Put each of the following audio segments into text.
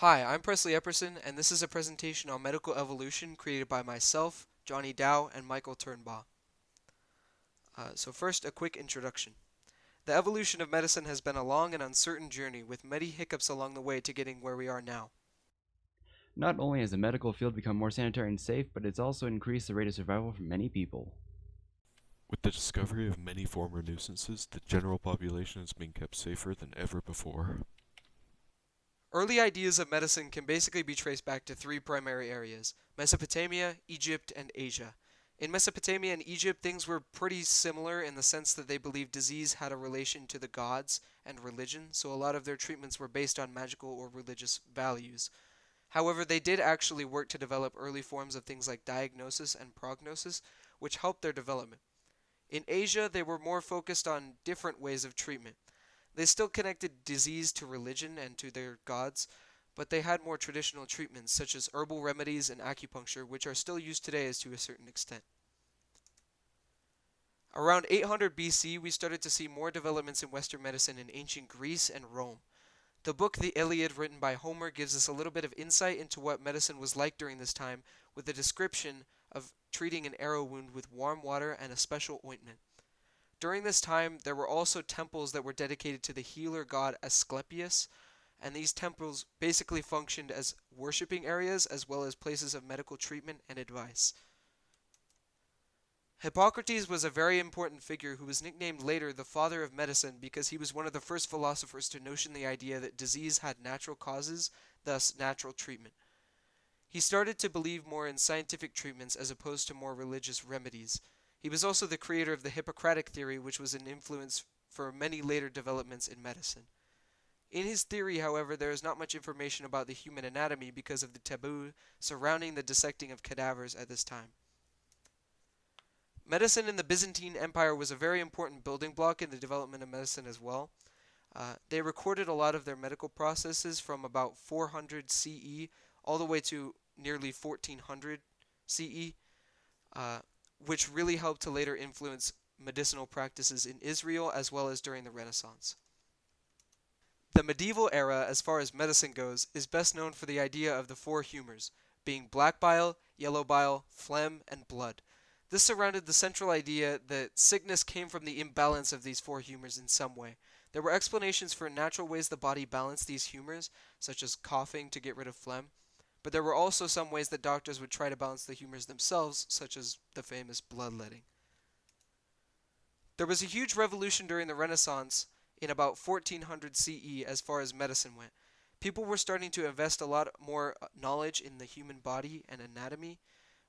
Hi, I'm Presley Epperson, and this is a presentation on medical evolution created by myself, Johnny Dow, and Michael Turnbaugh. So first, a quick introduction. The evolution of medicine has been a long and uncertain journey with many hiccups along the way to getting where we are now. Not only has the medical field become more sanitary and safe, but it's also increased the rate of survival for many people. With the discovery of many former nuisances, the general population is being kept safer than ever before. Early ideas of medicine can basically be traced back to three primary areas: Mesopotamia, Egypt, and Asia. In Mesopotamia and Egypt, things were pretty similar in the sense that they believed disease had a relation to the gods and religion, so a lot of their treatments were based on magical or religious values. However, they did actually work to develop early forms of things like diagnosis and prognosis, which helped their development. In Asia, they were more focused on different ways of treatment. They still connected disease to religion and to their gods, but they had more traditional treatments such as herbal remedies and acupuncture, which are still used today as to a certain extent. Around 800 BC, we started to see more developments in Western medicine in ancient Greece and Rome. The book The Iliad, written by Homer, gives us a little bit of insight into what medicine was like during this time, with a description of treating an arrow wound with warm water and a special ointment. During this time, there were also temples that were dedicated to the healer god Asclepius, and these temples basically functioned as worshipping areas as well as places of medical treatment and advice. Hippocrates was a very important figure who was nicknamed later the father of medicine because he was one of the first philosophers to notion the idea that disease had natural causes, thus natural treatment. He started to believe more in scientific treatments as opposed to more religious remedies. He was also the creator of the Hippocratic theory, which was an influence for many later developments in medicine. In his theory, however, there is not much information about the human anatomy because of the taboo surrounding the dissecting of cadavers at this time. Medicine in the Byzantine Empire was a very important building block in the development of medicine as well. They recorded a lot of their medical processes from about 400 CE all the way to nearly 1400 CE, which really helped to later influence medicinal practices in Israel as well as during the Renaissance. The medieval era, as far as medicine goes, is best known for the idea of the four humors, being black bile, yellow bile, phlegm, and blood. This surrounded the central idea that sickness came from the imbalance of these four humors in some way. There were explanations for natural ways the body balanced these humors, such as coughing to get rid of phlegm, but there were also some ways that doctors would try to balance the humors themselves, such as the famous bloodletting. There was a huge revolution during the Renaissance in about 1400 CE as far as medicine went. People were starting to invest a lot more knowledge in the human body and anatomy,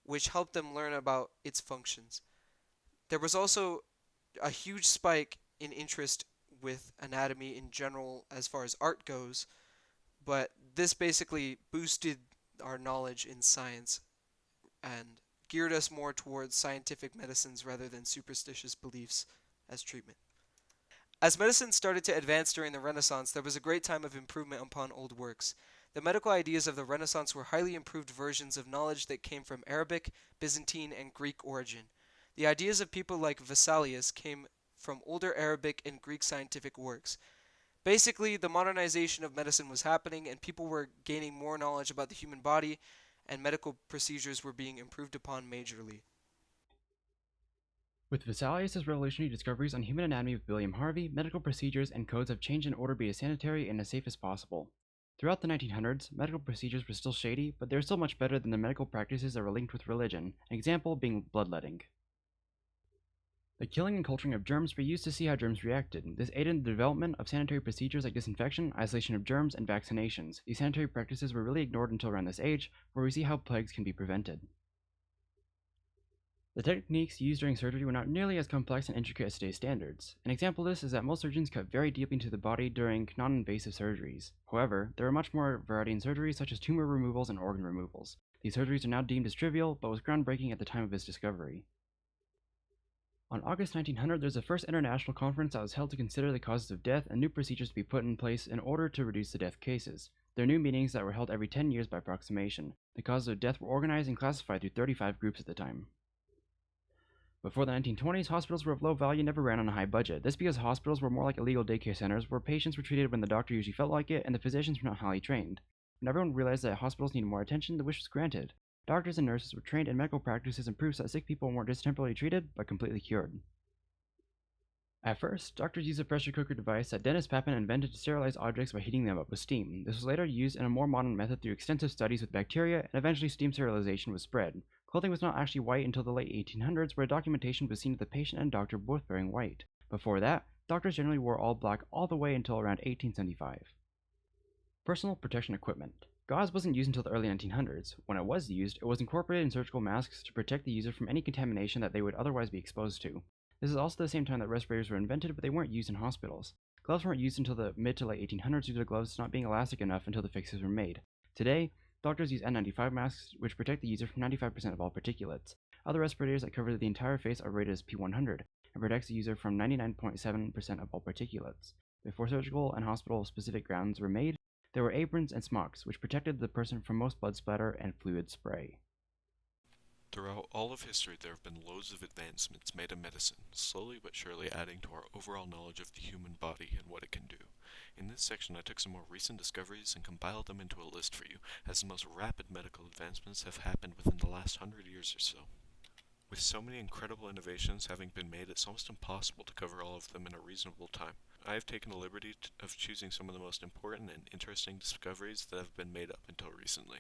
which helped them learn about its functions. There was also a huge spike in interest with anatomy in general as far as art goes, but this basically boosted our knowledge in science and geared us more towards scientific medicines rather than superstitious beliefs as treatment. As medicine started to advance during the Renaissance, there was a great time of improvement upon old works. The medical ideas of the Renaissance were highly improved versions of knowledge that came from Arabic, Byzantine, and Greek origin. The ideas of people like Vesalius came from older Arabic and Greek scientific works. Basically, the modernization of medicine was happening, and people were gaining more knowledge about the human body, and medical procedures were being improved upon majorly. With Vesalius' revolutionary discoveries on human anatomy with William Harvey, medical procedures and codes have changed in order to be as sanitary and as safe as possible. Throughout the 1900s, medical procedures were still shady, but they were still much better than the medical practices that were linked with religion, an example being bloodletting. The killing and culturing of germs were used to see how germs reacted. This aided in the development of sanitary procedures like disinfection, isolation of germs, and vaccinations. These sanitary practices were really ignored until around this age, where we see how plagues can be prevented. The techniques used during surgery were not nearly as complex and intricate as today's standards. An example of this is that most surgeons cut very deeply into the body during non-invasive surgeries. However, there are much more variety in surgeries such as tumor removals and organ removals. These surgeries are now deemed as trivial, but was groundbreaking at the time of its discovery. On August 1900, there was the first international conference that was held to consider the causes of death and new procedures to be put in place in order to reduce the death cases. There are new meetings that were held every 10 years by approximation. The causes of death were organized and classified through 35 groups at the time. Before the 1920s, hospitals were of low value and never ran on a high budget. This because hospitals were more like illegal daycare centers where patients were treated when the doctor usually felt like it and the physicians were not highly trained. When everyone realized that hospitals needed more attention, the wish was granted. Doctors and nurses were trained in medical practices and proofs that sick people weren't just temporarily treated, but completely cured. At first, doctors used a pressure cooker device that Dennis Papin invented to sterilize objects by heating them up with steam. This was later used in a more modern method through extensive studies with bacteria, and eventually steam sterilization was spread. Clothing was not actually white until the late 1800s, where documentation was seen of the patient and doctor both wearing white. Before that, doctors generally wore all black all the way until around 1875. Personal protection equipment. Gauze wasn't used until the early 1900s. When it was used, it was incorporated in surgical masks to protect the user from any contamination that they would otherwise be exposed to. This is also the same time that respirators were invented, but they weren't used in hospitals. Gloves weren't used until the mid to late 1800s due to gloves not being elastic enough until the fixes were made. Today, doctors use N95 masks, which protect the user from 95% of all particulates. Other respirators that cover the entire face are rated as P100, and protects the user from 99.7% of all particulates. Before surgical and hospital-specific gowns were made, there were aprons and smocks, which protected the person from most blood splatter and fluid spray. Throughout all of history, there have been loads of advancements made in medicine, slowly but surely adding to our overall knowledge of the human body and what it can do. In this section, I took some more recent discoveries and compiled them into a list for you, as the most rapid medical advancements have happened within the last 100 years or so. With so many incredible innovations having been made, it's almost impossible to cover all of them in a reasonable time. I have taken the liberty of choosing some of the most important and interesting discoveries that have been made up until recently.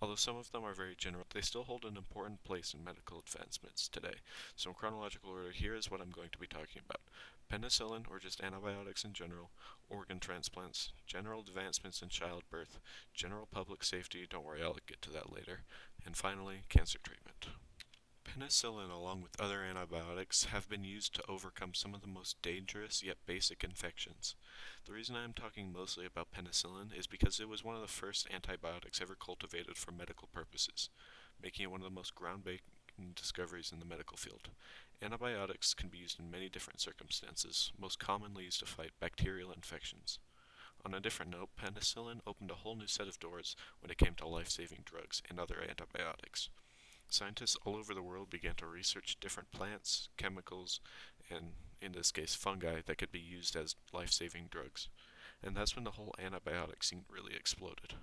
Although some of them are very general, they still hold an important place in medical advancements today. So in chronological order, here is what I'm going to be talking about. Penicillin, or just antibiotics in general, organ transplants, general advancements in childbirth, general public safety, don't worry, I'll get to that later, and finally, cancer treatment. Penicillin, along with other antibiotics, have been used to overcome some of the most dangerous yet basic infections. The reason I am talking mostly about penicillin is because it was one of the first antibiotics ever cultivated for medical purposes, making it one of the most groundbreaking discoveries in the medical field. Antibiotics can be used in many different circumstances, most commonly used to fight bacterial infections. On a different note, penicillin opened a whole new set of doors when it came to life-saving drugs and other antibiotics. Scientists all over the world began to research different plants, chemicals, and in this case fungi that could be used as life-saving drugs. And that's when the whole antibiotic scene really exploded.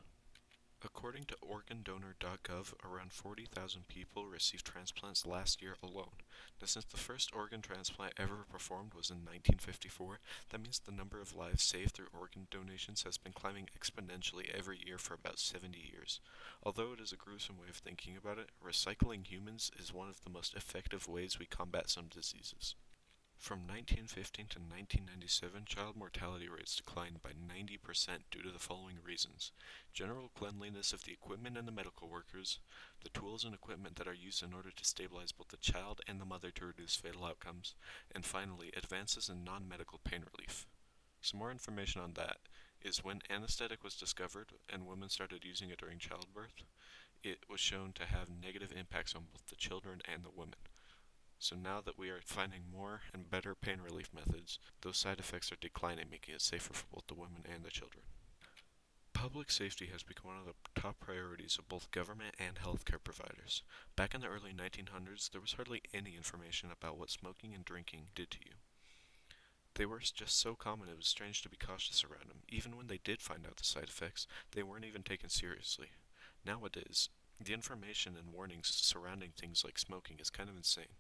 According to organdonor.gov, around 40,000 people received transplants last year alone. Now, since the first organ transplant ever performed was in 1954, that means the number of lives saved through organ donations has been climbing exponentially every year for about 70 years. Although it is a gruesome way of thinking about it, recycling humans is one of the most effective ways we combat some diseases. From 1915 to 1997, child mortality rates declined by 90% due to the following reasons: general cleanliness of the equipment and the medical workers, the tools and equipment that are used in order to stabilize both the child and the mother to reduce fatal outcomes, and finally, advances in non-medical pain relief. Some more information on that is when anesthetic was discovered and women started using it during childbirth, it was shown to have negative impacts on both the children and the women. So now that we are finding more and better pain relief methods, those side effects are declining, making it safer for both the women and the children. Public safety has become one of the top priorities of both government and healthcare providers. Back in the early 1900s, there was hardly any information about what smoking and drinking did to you. They were just so common it was strange to be cautious around them. Even when they did find out the side effects, they weren't even taken seriously. Nowadays, the information and warnings surrounding things like smoking is kind of insane.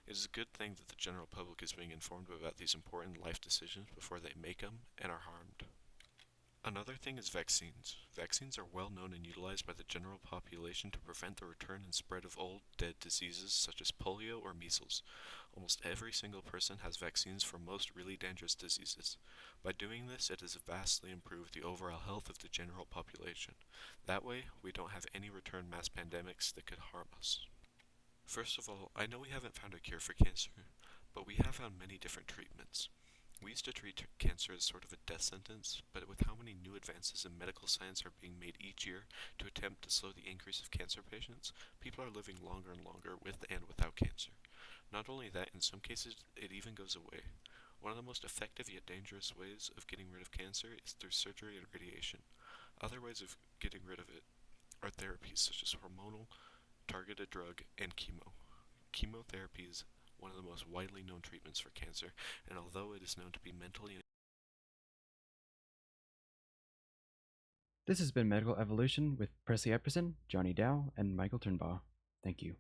It is a good thing that the general public is being informed about these important life decisions before they make them and are harmed. Another thing is vaccines. Vaccines are well known and utilized by the general population to prevent the return and spread of old, dead diseases such as polio or measles. Almost every single person has vaccines for most really dangerous diseases. By doing this, it has vastly improved the overall health of the general population. That way, we don't have any return mass pandemics that could harm us. First of all, I know we haven't found a cure for cancer, but we have found many different treatments. We used to treat cancer as sort of a death sentence, but with how many new advances in medical science are being made each year to attempt to slow the increase of cancer patients, people are living longer and longer with and without cancer. Not only that, in some cases, it even goes away. One of the most effective yet dangerous ways of getting rid of cancer is through surgery and radiation. Other ways of getting rid of it are therapies such as hormonal, targeted drug, and chemo. Chemotherapy is one of the most widely known treatments for cancer, and although it is known to be mentally This has been Medical Evolution with Presley Epperson, Johnny Dow, and Michael Turnbaugh. Thank you.